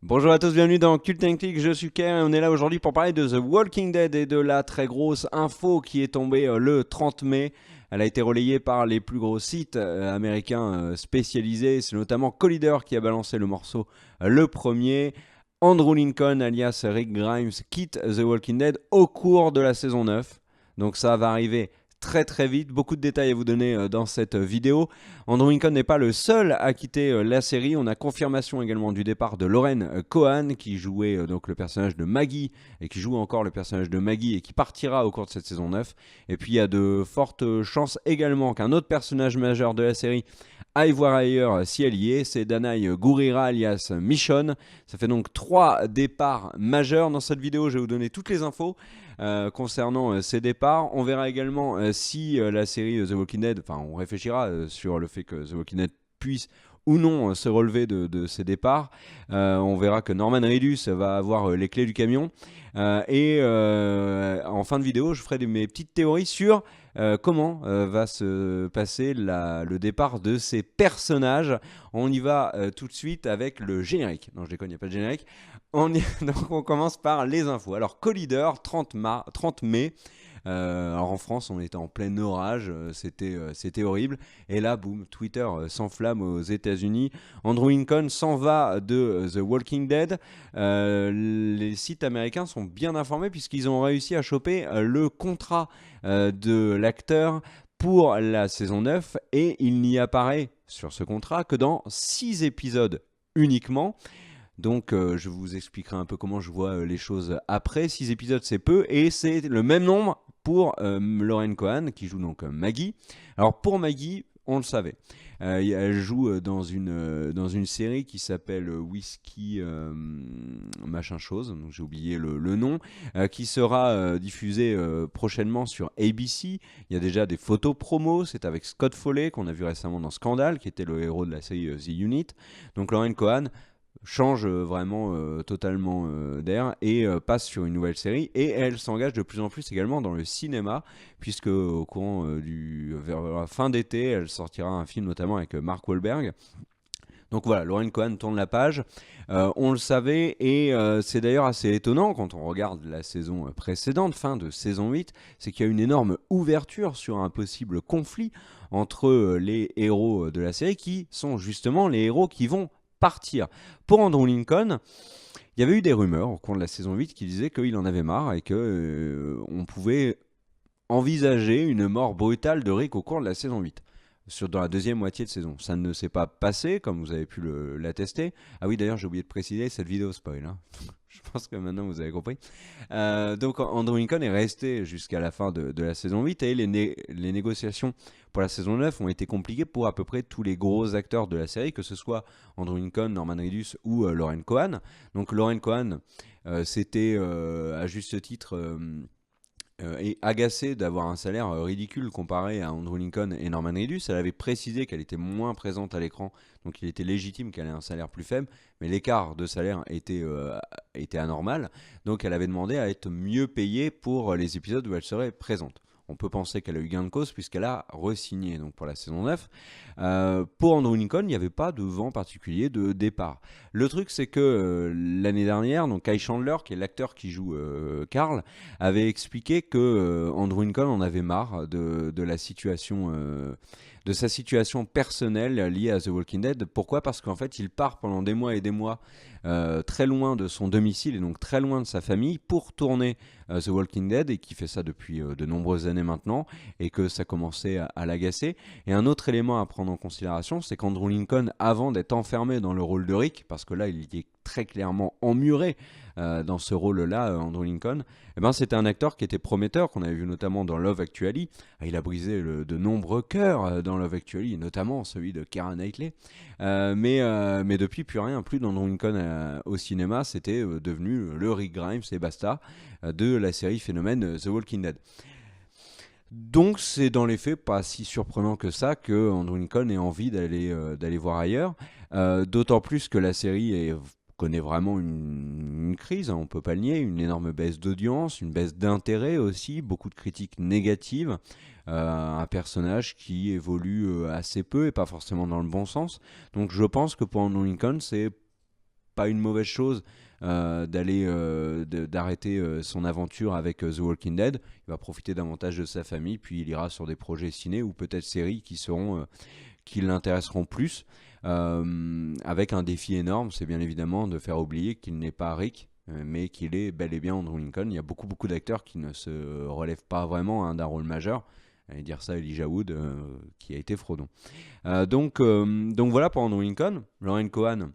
Bonjour à tous, bienvenue dans Cult and Click, je suis Ker et on est là aujourd'hui pour parler de The Walking Dead et de la très grosse info qui est tombée le 30 mai. Elle a été relayée par les plus gros sites américains spécialisés, c'est notamment Collider qui a balancé le morceau le premier. Andrew Lincoln alias Rick Grimes quitte The Walking Dead au cours de la saison 9. Donc ça va arriver très très vite, beaucoup de détails à vous donner dans cette vidéo. Andrew Lincoln n'est pas le seul à quitter la série, on a confirmation également du départ de Lauren Cohan qui jouait donc le personnage de Maggie et qui joue encore le personnage de Maggie et qui partira au cours de cette saison 9. Et puis il y a de fortes chances également qu'un autre personnage majeur de la série aille voir ailleurs si elle y est, c'est Danai Gurira alias Michonne. Ça fait donc 3 départs majeurs. Dans cette vidéo, je vais vous donner toutes les infos concernant ces départs. On verra également si la série The Walking Dead, enfin on réfléchira sur le fait que The Walking Dead puisse ou non se relever de ces départs. On verra que Norman Reedus va avoir les clés du camion. En fin de vidéo, je ferai mes petites théories sur comment va se passer le départ de ces personnages. On y va tout de suite avec le générique. Non, je déconne, il n'y a pas de générique. Donc on commence par les infos. Alors Collider, 30 mai. Alors en France, on était en plein orage, c'était horrible. Et là, boum, Twitter s'enflamme aux États-Unis. Andrew Lincoln s'en va de The Walking Dead. Les sites américains sont bien informés puisqu'ils ont réussi à choper le contrat de l'acteur pour la saison 9 et il n'y apparaît sur ce contrat que dans 6 épisodes uniquement. Donc je vous expliquerai un peu comment je vois les choses après. 6 épisodes c'est peu et c'est le même nombre pour Lauren Cohan qui joue donc Maggie. Alors pour Maggie, on le savait. Elle joue dans une série qui s'appelle Whiskey machin chose, donc j'ai oublié le nom, qui sera diffusée prochainement sur ABC. Il y a déjà des photos promo, c'est avec Scott Foley qu'on a vu récemment dans Scandal, qui était le héros de la série The Unit. Donc Lauren Cohan change vraiment totalement d'air et passe sur une nouvelle série et elle s'engage de plus en plus également dans le cinéma puisque au courant vers la fin d'été elle sortira un film notamment avec Mark Wahlberg. Donc voilà, Lauren Cohan tourne la page, on le savait et c'est d'ailleurs assez étonnant quand on regarde la saison précédente, fin de saison 8, c'est qu'il y a une énorme ouverture sur un possible conflit entre les héros de la série qui sont justement les héros qui vont partir. Pour Andrew Lincoln, il y avait eu des rumeurs au cours de la saison 8 qui disaient qu'il en avait marre et que on pouvait envisager une mort brutale de Rick au cours de la saison 8. Dans la deuxième moitié de saison. Ça ne s'est pas passé, comme vous avez pu l'attester. Ah oui, d'ailleurs, j'ai oublié de préciser, cette vidéo spoil. Hein. Je pense que maintenant vous avez compris. Donc Andrew Lincoln est resté jusqu'à la fin de la saison 8 et les négociations pour la saison 9 ont été compliquées pour à peu près tous les gros acteurs de la série, que ce soit Andrew Lincoln, Norman Reedus ou Lauren Cohan. Donc Lauren Cohan, c'était à juste titre et agacée d'avoir un salaire ridicule comparé à Andrew Lincoln et Norman Reedus. Elle avait précisé qu'elle était moins présente à l'écran, donc il était légitime qu'elle ait un salaire plus faible, mais l'écart de salaire était anormal, donc elle avait demandé à être mieux payée pour les épisodes où elle serait présente. On peut penser qu'elle a eu gain de cause puisqu'elle a re-signé donc pour la saison 9. Pour Andrew Lincoln, il n'y avait pas de vent particulier de départ. Le truc, c'est que l'année dernière, donc Kai Chandler, qui est l'acteur qui joue Carl, avait expliqué que Andrew Lincoln en avait marre de la situation, de sa situation personnelle liée à The Walking Dead. Pourquoi ? Parce qu'en fait, il part pendant des mois et des mois très loin de son domicile et donc très loin de sa famille pour tourner The Walking Dead et qui fait ça depuis de nombreuses années maintenant et que ça commençait à l'agacer. Et un autre élément à prendre en considération, c'est qu'Andrew Lincoln, avant d'être enfermé dans le rôle de Rick, parce que là il y est très clairement emmuré dans ce rôle-là, Andrew Lincoln, eh ben, c'était un acteur qui était prometteur, qu'on avait vu notamment dans Love Actually. Il a brisé de nombreux cœurs dans Love Actually, notamment celui de Keira Knightley. Mais depuis, plus rien, plus d'Andrew Lincoln au cinéma, c'était devenu le Rick Grimes et basta de la série phénomène The Walking Dead. Donc c'est dans les faits pas si surprenant que ça que Andrew Lincoln ait envie d'aller voir ailleurs, d'autant plus que la série connaît vraiment une crise, hein, on peut pas le nier, une énorme baisse d'audience, une baisse d'intérêt aussi, beaucoup de critiques négatives, un personnage qui évolue assez peu et pas forcément dans le bon sens. Donc je pense que pour Andrew Lincoln c'est pas une mauvaise chose d'arrêter son aventure avec The Walking Dead. Il va profiter davantage de sa famille, puis il ira sur des projets ciné ou peut-être séries qui l'intéresseront plus, avec un défi énorme, c'est bien évidemment de faire oublier qu'il n'est pas Rick, mais qu'il est bel et bien Andrew Lincoln. Il y a beaucoup d'acteurs qui ne se relèvent pas vraiment d'un rôle majeur. Allez dire ça, Elijah Wood, qui a été Frodon. Donc voilà pour Andrew Lincoln. Lauren Cohan,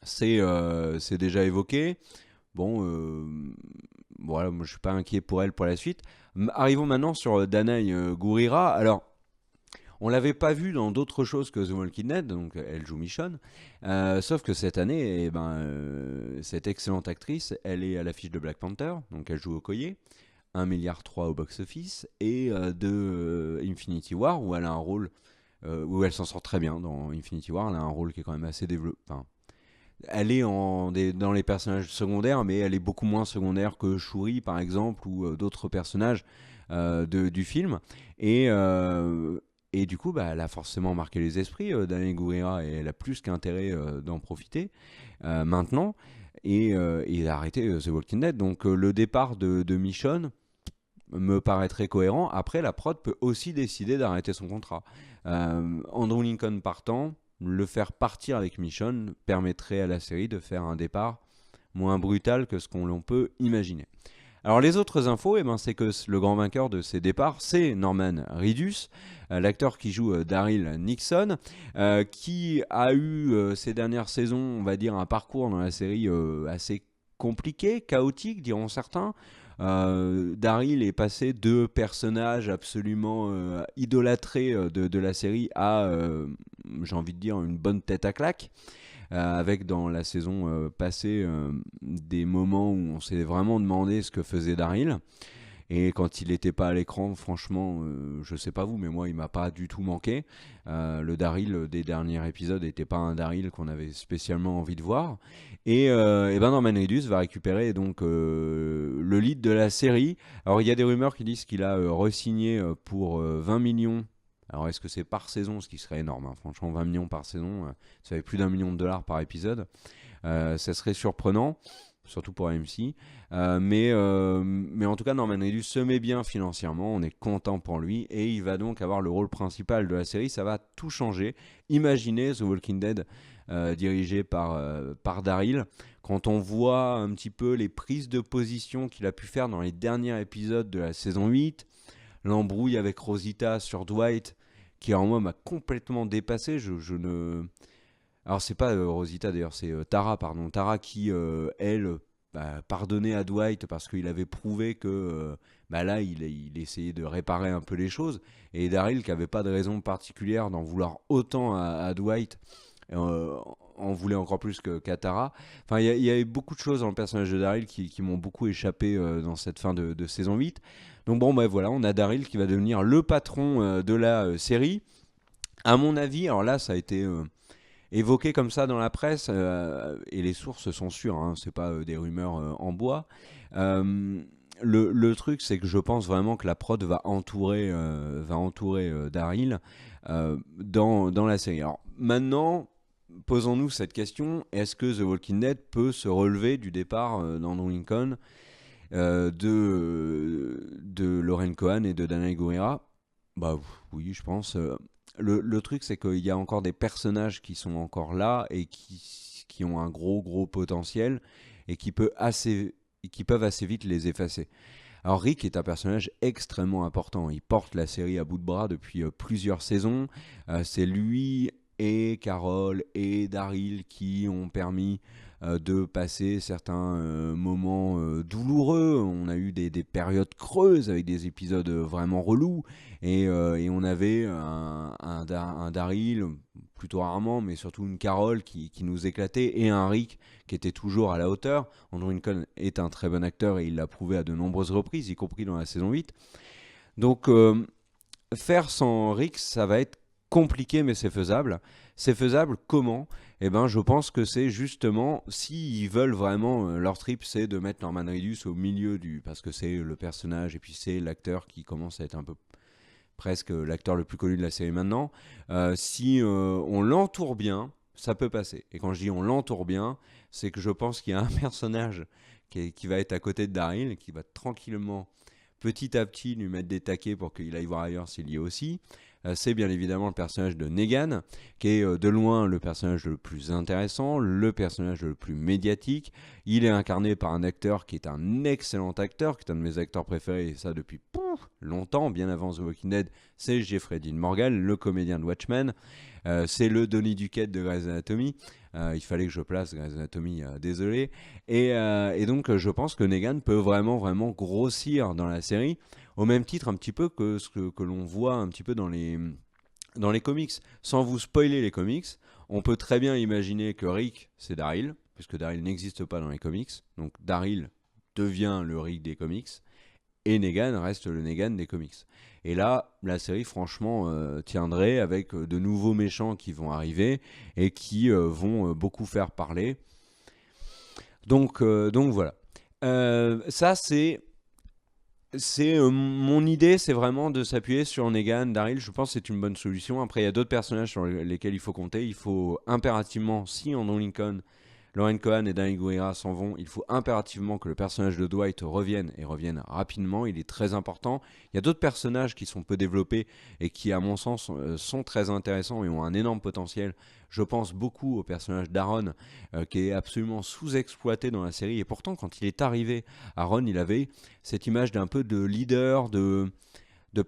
c'est déjà évoqué. Bon, voilà, moi je suis pas inquiet pour elle pour la suite. Arrivons maintenant sur Danai Gurira. Alors, on l'avait pas vu dans d'autres choses que The Walking Dead, donc elle joue Michonne. Sauf que cette année, cette excellente actrice, elle est à l'affiche de Black Panther, donc elle joue Okoye, 1,3 milliard au box-office, et de Infinity War, où elle a un rôle, où elle s'en sort très bien dans Infinity War. Elle a un rôle qui est quand même assez développé. Enfin, elle est dans les personnages secondaires, mais elle est beaucoup moins secondaire que Shuri, par exemple, ou d'autres personnages du film. Et, euh, et du coup, elle a forcément marqué les esprits, Danai Gurira, et elle a plus qu'intérêt d'en profiter maintenant et d'arrêter The Walking Dead. Donc le départ de Michonne me paraîtrait cohérent. Après, la prod peut aussi décider d'arrêter son contrat. Andrew Lincoln partant, le faire partir avec Michonne permettrait à la série de faire un départ moins brutal que ce qu'on peut imaginer. Alors les autres infos, c'est que le grand vainqueur de ces départs, c'est Norman Reedus, l'acteur qui joue Daryl Nixon, qui a eu ces dernières saisons, on va dire, un parcours dans la série assez compliqué, chaotique, diront certains. Daryl est passé de personnage absolument idolâtré de la série à, j'ai envie de dire, une bonne tête à claque. Avec dans la saison passée des moments où on s'est vraiment demandé ce que faisait Daryl. Et quand il n'était pas à l'écran, franchement, je sais pas vous, mais moi, il m'a pas du tout manqué. Le Daryl des derniers épisodes n'était pas un Daryl qu'on avait spécialement envie de voir. Et Norman Reedus va récupérer donc le lead de la série. Alors, il y a des rumeurs qui disent qu'il a re-signé pour 20 millions. Alors, est-ce que c'est par saison, ce qui serait énorme, hein. Franchement, 20 millions par saison, ça fait plus d'1 million de dollars par épisode. Ça serait surprenant, surtout pour AMC. Mais en tout cas, Norman Reedus se met bien financièrement, on est content pour lui, et il va donc avoir le rôle principal de la série. Ça va tout changer. Imaginez The Walking Dead dirigé par Daryl. Quand on voit un petit peu les prises de position qu'il a pu faire dans les derniers épisodes de la saison 8, l'embrouille avec Rosita sur Dwight, qui en moi m'a complètement dépassé. Je ne... Alors c'est pas Rosita d'ailleurs, c'est Tara, pardon. Tara qui, elle, pardonnait à Dwight parce qu'il avait prouvé que là, il essayait de réparer un peu les choses. Et Daryl, qui avait pas de raison particulière d'en vouloir autant à Dwight, en voulait encore plus qu'à Tara. Enfin, il y avait beaucoup de choses dans le personnage de Daryl qui m'ont beaucoup échappé dans cette fin de saison 8. Donc bon, voilà, on a Daryl qui va devenir le patron de la série. À mon avis, alors là, ça a été évoqué comme ça dans la presse, et les sources sont sûres, hein, c'est pas des rumeurs en bois. Le truc, c'est que je pense vraiment que la prod va entourer Daryl dans la série. Alors maintenant, posons-nous cette question, est-ce que The Walking Dead peut se relever du départ d'Andrew Lincoln, de Lauren Cohan et de Danai Gurira? Oui, je pense. Le truc, c'est qu'il y a encore des personnages qui sont encore là et qui ont un gros potentiel et qui peuvent assez vite les effacer. Alors Rick est un personnage extrêmement important. Il porte la série à bout de bras depuis plusieurs saisons. C'est lui et Carol et Daryl qui ont permis de passer certains moments douloureux. On a eu des périodes creuses avec des épisodes vraiment relous, et on avait un Daryl plutôt rarement, mais surtout une Carol qui nous éclatait, et un Rick qui était toujours à la hauteur. Andrew Lincoln est un très bon acteur et il l'a prouvé à de nombreuses reprises, y compris dans la saison 8. Donc faire sans Rick, ça va être compliqué, mais c'est faisable. C'est faisable comment ? Je pense que c'est justement, s'ils veulent vraiment, leur trip, c'est de mettre Norman Reedus au milieu parce que c'est le personnage, et puis c'est l'acteur qui commence à être un peu presque l'acteur le plus connu de la série maintenant. Si on l'entoure bien, ça peut passer. Et quand je dis on l'entoure bien, c'est que je pense qu'il y a un personnage qui va être à côté de Daryl, qui va tranquillement, petit à petit, lui mettre des taquets pour qu'il aille voir ailleurs s'il y est aussi. C'est bien évidemment le personnage de Negan, qui est de loin le personnage le plus intéressant, le personnage le plus médiatique. Il est incarné par un acteur qui est un excellent acteur, qui est un de mes acteurs préférés, et ça depuis longtemps, bien avant The Walking Dead. C'est Jeffrey Dean Morgan, le comédien de Watchmen. C'est le Donny Duquette de Grey's Anatomy. Il fallait que je place Grey's Anatomy, désolé. Et donc, je pense que Negan peut vraiment, vraiment grossir dans la série, au même titre un petit peu que ce que l'on voit un petit peu dans les comics. Sans vous spoiler les comics, on peut très bien imaginer que Rick, c'est Daryl, puisque Daryl n'existe pas dans les comics. Donc Daryl devient le Rick des comics, et Negan reste le Negan des comics. Et là, la série, franchement, tiendrait avec de nouveaux méchants qui vont arriver et qui vont beaucoup faire parler. Donc voilà. Ça, mon idée, c'est vraiment de s'appuyer sur Negan, Daryl. Je pense que c'est une bonne solution. Après, il y a d'autres personnages sur lesquels il faut compter. Il faut impérativement, si Andrew Lincoln, Lauren Cohan et Danny Gurira s'en vont, il faut impérativement que le personnage de Dwight revienne et revienne rapidement. Il est très important. Il y a d'autres personnages qui sont peu développés et qui, à mon sens, sont très intéressants et ont un énorme potentiel. Je pense beaucoup au personnage d'Aaron, qui est absolument sous-exploité dans la série. Et pourtant, quand il est arrivé, Aaron, il avait cette image d'un peu de leader, de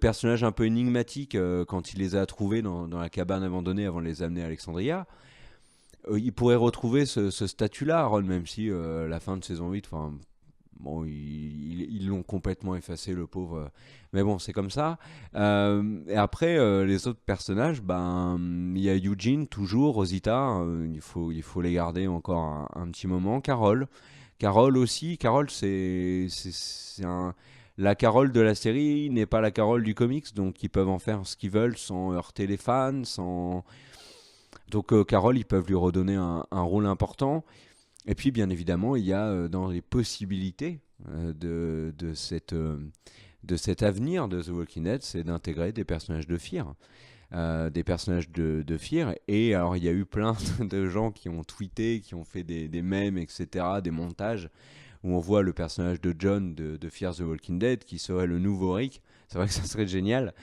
personnage un peu énigmatique quand il les a trouvés dans la cabane abandonnée avant de les amener à Alexandria. Il pourrait retrouver ce statut-là, Aaron, même si la fin de saison 8, bon, ils l'ont complètement effacé, le pauvre. Mais bon, c'est comme ça. Et après, les autres personnages, il y a Eugene, toujours, Rosita, il faut les garder encore un petit moment. Carol aussi. Carol, la Carole de la série n'est pas la Carole du comics, donc ils peuvent en faire ce qu'ils veulent sans heurter les fans, sans... Donc Carole, ils peuvent lui redonner un rôle important. Et puis bien évidemment, il y a dans les possibilités de cet avenir de The Walking Dead, c'est d'intégrer des personnages de Fear. Des personnages de Fear. Et alors il y a eu plein de gens qui ont tweeté, qui ont fait des mèmes, etc., des montages, où on voit le personnage de John de Fear the Walking Dead, qui serait le nouveau Rick. C'est vrai que ça serait génial.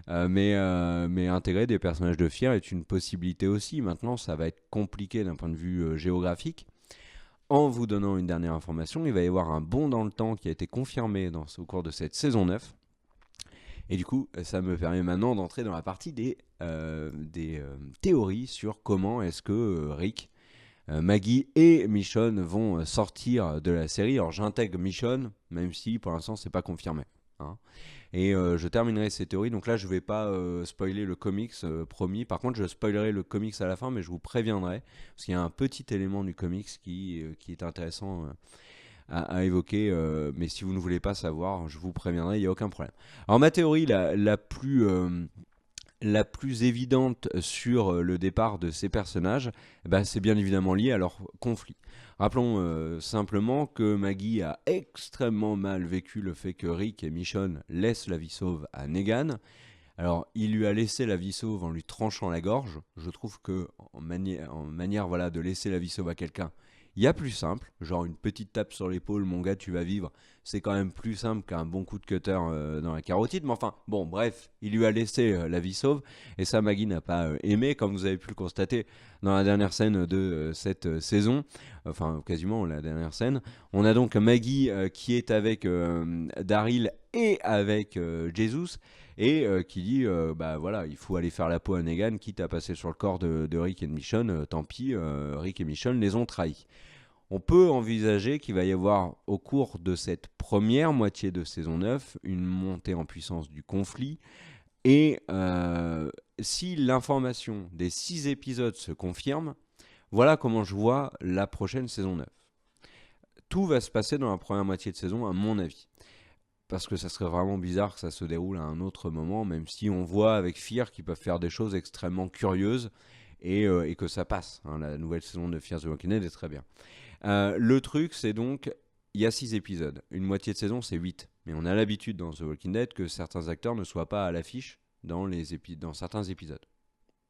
Mais intégrer des personnages de Fear est une possibilité aussi. Maintenant, ça va être compliqué d'un point de vue géographique. En vous donnant une dernière information, il va y avoir un bond dans le temps qui a été confirmé au cours de cette saison 9. Et du coup, ça me permet maintenant d'entrer dans la partie des théories sur comment est-ce que Rick, Maggie et Michonne vont sortir de la série. Alors j'intègre Michonne, même si pour l'instant c'est pas confirmé. Hein. Et je terminerai ces théories. Donc là, je vais pas spoiler le comics, promis. Par contre, je spoilerai le comics à la fin, mais je vous préviendrai. Parce qu'il y a un petit élément du comics qui est intéressant à évoquer. Mais si vous ne voulez pas savoir, je vous préviendrai, il n'y a aucun problème. Alors ma théorie la plus évidente sur le départ de ces personnages, c'est bien évidemment lié à leur conflit. Rappelons simplement que Maggie a extrêmement mal vécu le fait que Rick et Michonne laissent la vie sauve à Negan. Alors, il lui a laissé la vie sauve en lui tranchant la gorge. Je trouve que en manière voilà, de laisser la vie sauve à quelqu'un, il y a plus simple, genre une petite tape sur l'épaule, mon gars, tu vas vivre. C'est quand même plus simple qu'un bon coup de cutter dans la carotide. Mais enfin, bon, bref, il lui a laissé la vie sauve. Et ça, Maggie n'a pas aimé, comme vous avez pu le constater dans la dernière scène de cette saison. Enfin, quasiment la dernière scène. On a donc Maggie qui est avec Daryl et avec Jesus. Et qui dit, voilà, il faut aller faire la peau à Negan, quitte à passer sur le corps de Rick et de Michonne. Tant pis, Rick et Michonne les ont trahis. On peut envisager qu'il va y avoir, au cours de cette première moitié de saison 9, une montée en puissance du conflit. Et si l'information des 6 épisodes se confirme, voilà comment je vois la prochaine saison 9. Tout va se passer dans la première moitié de saison, à mon avis. Parce que ça serait vraiment bizarre que ça se déroule à un autre moment, même si on voit avec Fear qu'ils peuvent faire des choses extrêmement curieuses et que ça passe. Hein. La nouvelle saison de Fear the Walking Dead est très bien. Le truc, c'est donc, il y a 6 épisodes. Une moitié de saison, c'est 8. Mais on a l'habitude dans The Walking Dead que certains acteurs ne soient pas à l'affiche dans certains épisodes.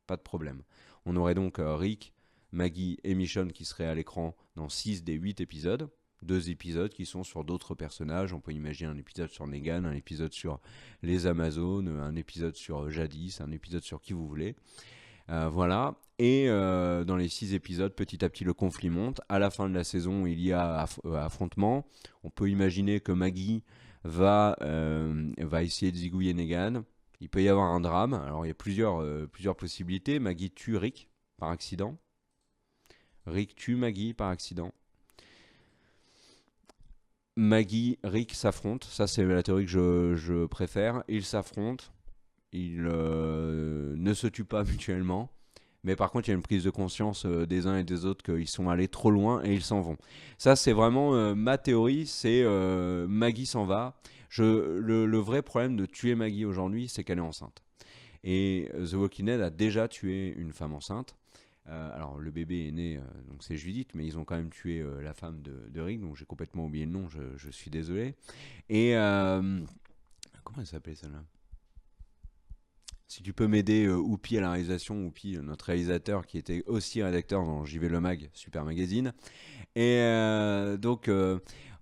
Pas de problème. On aurait donc Rick, Maggie et Michonne qui seraient à l'écran dans 6 des 8 épisodes. 2 épisodes qui sont sur d'autres personnages. On peut imaginer un épisode sur Negan, un épisode sur les Amazones, un épisode sur Jadis, un épisode sur qui vous voulez. Voilà. Et dans les 6 épisodes, petit à petit, le conflit monte. À la fin de la saison, il y a affrontement. On peut imaginer que Maggie va essayer de zigouiller Negan. Il peut y avoir un drame. Alors, il y a plusieurs possibilités. Maggie tue Rick par accident. Rick tue Maggie par accident. Maggie, Rick s'affrontent. Ça, c'est la théorie que je préfère. Ils s'affrontent. Ils ne se tuent pas mutuellement. Mais par contre, il y a une prise de conscience des uns et des autres qu'ils sont allés trop loin et ils s'en vont. Ça, c'est vraiment ma théorie. C'est Maggie s'en va. Le vrai problème de tuer Maggie aujourd'hui, c'est qu'elle est enceinte. Et The Walking Dead a déjà tué une femme enceinte. Alors le bébé est né, donc c'est Judith, mais ils ont quand même tué la femme de Rick, donc j'ai complètement oublié le nom, je suis désolé. Et comment elle s'appelait celle-là? Si tu peux m'aider, Oupi à la réalisation, Oupi, notre réalisateur qui était aussi rédacteur dans JV Le Mag, Super Magazine. Et donc,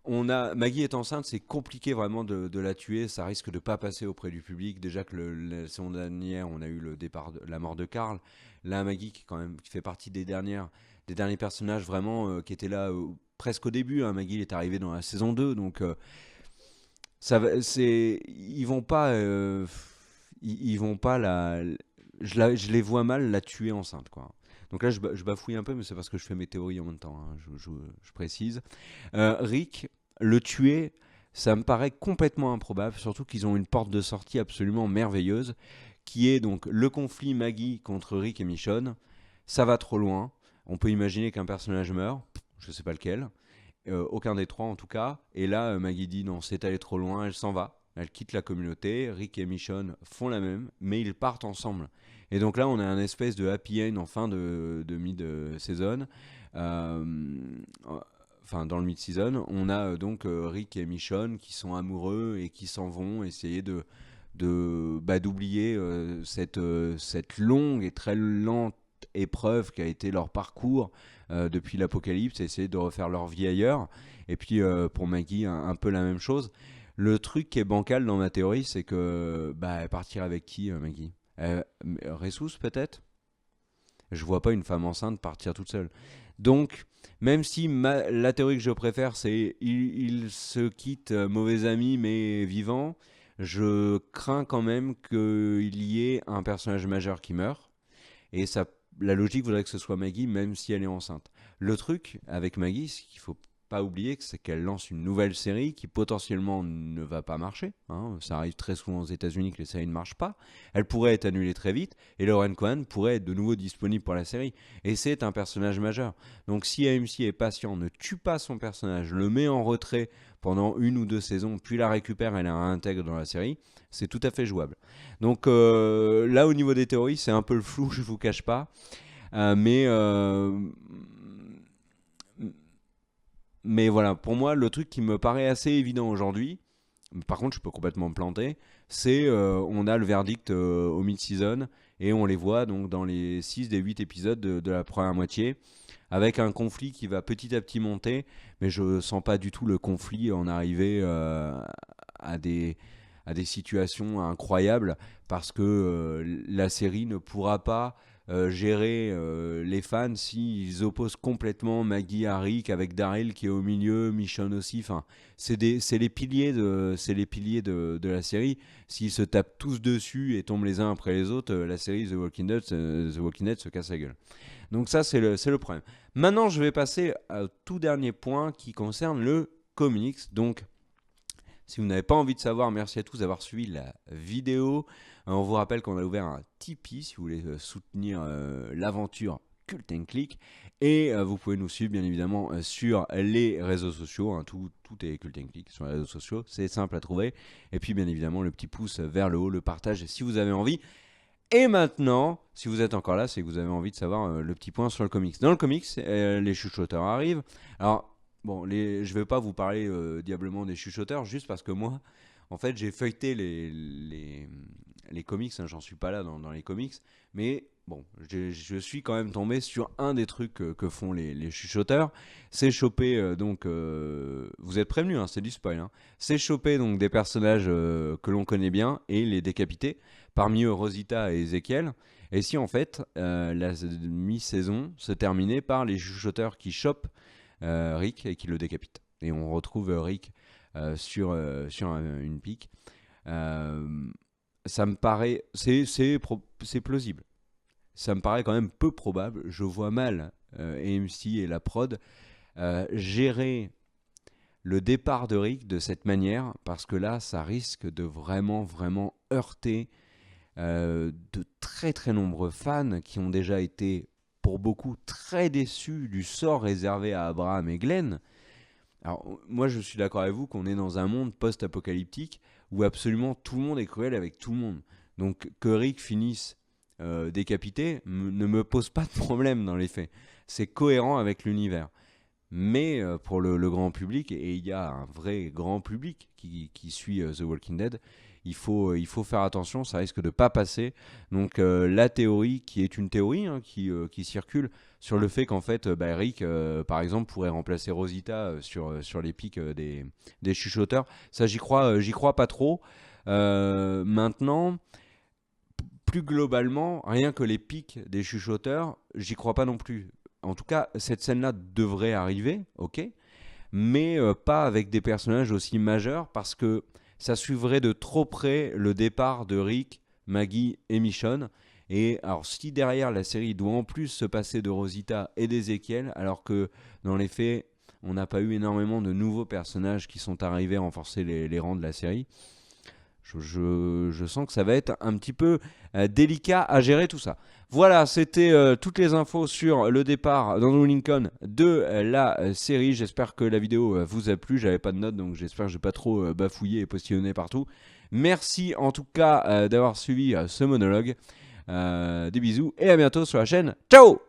Maggie est enceinte, c'est compliqué vraiment de la tuer, ça risque de pas passer auprès du public. Déjà que la saison dernière, on a eu la mort de Carl. Là, Maggie qui fait partie des derniers personnages vraiment qui étaient là presque au début. Hein. Maggie est arrivée dans la saison 2, donc ils vont pas, ils vont pas je les vois mal la tuer enceinte, quoi. Donc là, je bafouille un peu, mais c'est parce que je fais mes théories en même temps, hein, je précise. Rick, le tuer, ça me paraît complètement improbable, surtout qu'ils ont une porte de sortie absolument merveilleuse, qui est donc le conflit Maggie contre Rick et Michonne. Ça va trop loin. On peut imaginer qu'un personnage meurt, je sais pas lequel, aucun des trois en tout cas. Et là, Maggie dit non, c'est allé trop loin, elle s'en va. Elle quitte la communauté, Rick et Michonne font la même, mais ils partent ensemble. Et donc là, on a un espèce de happy end en fin de mid-season. Enfin, dans le mid-season, on a donc Rick et Michonne qui sont amoureux et qui s'en vont essayer d'oublier cette longue et très lente épreuve qui a été leur parcours depuis l'apocalypse, essayer de refaire leur vie ailleurs. Et puis pour Maggie, un peu la même chose. Le truc qui est bancal dans ma théorie, c'est que elle partira avec qui, Maggie? Ressus peut-être? Je vois pas une femme enceinte partir toute seule. Donc, même si la théorie que je préfère, c'est ils se quittent mauvais amis mais vivants, je crains quand même qu'il y ait un personnage majeur qui meurt. Et la logique voudrait que ce soit Maggie, même si elle est enceinte. Le truc avec Maggie, ce qu'il faut pas oublier, c'est qu'elle lance une nouvelle série qui potentiellement ne va pas marcher. Hein. Ça arrive très souvent aux États-Unis que les séries ne marchent pas. Elle pourrait être annulée très vite et Lauren Cohan pourrait être de nouveau disponible pour la série. Et c'est un personnage majeur. Donc si AMC est patient, ne tue pas son personnage, le met en retrait pendant 1 ou 2 saisons, puis la récupère et la réintègre dans la série, c'est tout à fait jouable. Donc là, au niveau des théories, c'est un peu le flou, je vous cache pas. Mais voilà, pour moi, le truc qui me paraît assez évident aujourd'hui, par contre, je peux complètement me planter, c'est on a le verdict au mid-season et on les voit donc dans les 6 des 8 épisodes de la première moitié, avec un conflit qui va petit à petit monter, mais je sens pas du tout le conflit en arriver à des situations incroyables, parce que la série ne pourra pas gérer les fans s'ils opposent complètement Maggie à Rick, avec Daryl qui est au milieu, Michonne aussi. Enfin, c'est les piliers de la série. S'ils se tapent tous dessus et tombent les uns après les autres, la série The Walking Dead se casse la gueule. Donc ça, c'est le problème. Maintenant, je vais passer au tout dernier point qui concerne le comics. Donc, si vous n'avez pas envie de savoir, merci à tous d'avoir suivi la vidéo. On vous rappelle qu'on a ouvert un Tipeee si vous voulez soutenir l'aventure Cult & Click. Et vous pouvez nous suivre bien évidemment sur les réseaux sociaux. Hein. Tout est Cult & Click sur les réseaux sociaux. C'est simple à trouver. Et puis bien évidemment le petit pouce vers le haut, le partage si vous avez envie. Et maintenant, si vous êtes encore là, c'est que vous avez envie de savoir le petit point sur le comics. Dans le comics, les chuchoteurs arrivent. Alors, bon, je ne vais pas vous parler diablement des chuchoteurs, juste parce que moi, en fait, j'ai feuilleté les comics, hein, j'en suis pas là dans les comics, mais bon, je suis quand même tombé sur un des trucs que font les chuchoteurs, c'est choper vous êtes prévenus, hein, c'est du spoil, hein. C'est choper donc des personnages que l'on connaît bien et les décapiter, parmi eux Rosita et Ezekiel. Et si en fait la mi-saison se terminait par les chuchoteurs qui chopent Rick et qui le décapitent. Et on retrouve Rick sur une pique. Euh, Ça me paraît, c'est plausible. Ça me paraît quand même peu probable. Je vois mal AMC et la prod gérer le départ de Rick de cette manière, parce que là, ça risque de vraiment, vraiment heurter de très, très nombreux fans qui ont déjà été, pour beaucoup, très déçus du sort réservé à Abraham et Glenn. Alors, moi, je suis d'accord avec vous qu'on est dans un monde post-apocalyptique où absolument tout le monde est cruel avec tout le monde. Donc, que Rick finisse décapité ne me pose pas de problème dans les faits. C'est cohérent avec l'univers. Mais pour le grand public, et il y a un vrai grand public qui suit The Walking Dead, il faut faire attention, ça risque de pas passer. Donc la théorie, qui est une théorie hein, qui circule, sur le fait qu'en fait Rick, par exemple, pourrait remplacer Rosita sur les pics des chuchoteurs, ça j'y crois pas trop. Maintenant, plus globalement, rien que les pics des chuchoteurs, j'y crois pas non plus. En tout cas, cette scène-là devrait arriver, ok, mais pas avec des personnages aussi majeurs, parce que ça suivrait de trop près le départ de Rick, Maggie et Michonne. Et alors, si derrière la série doit en plus se passer de Rosita et d'Ezekiel, alors que dans les faits, on n'a pas eu énormément de nouveaux personnages qui sont arrivés à renforcer les rangs de la série, je sens que ça va être un petit peu délicat à gérer tout ça. Voilà, c'était toutes les infos sur le départ d'Andrew Lincoln de la série. J'espère que la vidéo vous a plu. J'avais pas de notes, donc j'espère que j'ai pas trop bafouillé et postillonné partout. Merci en tout cas d'avoir suivi ce monologue. Des bisous et à bientôt sur la chaîne. Ciao!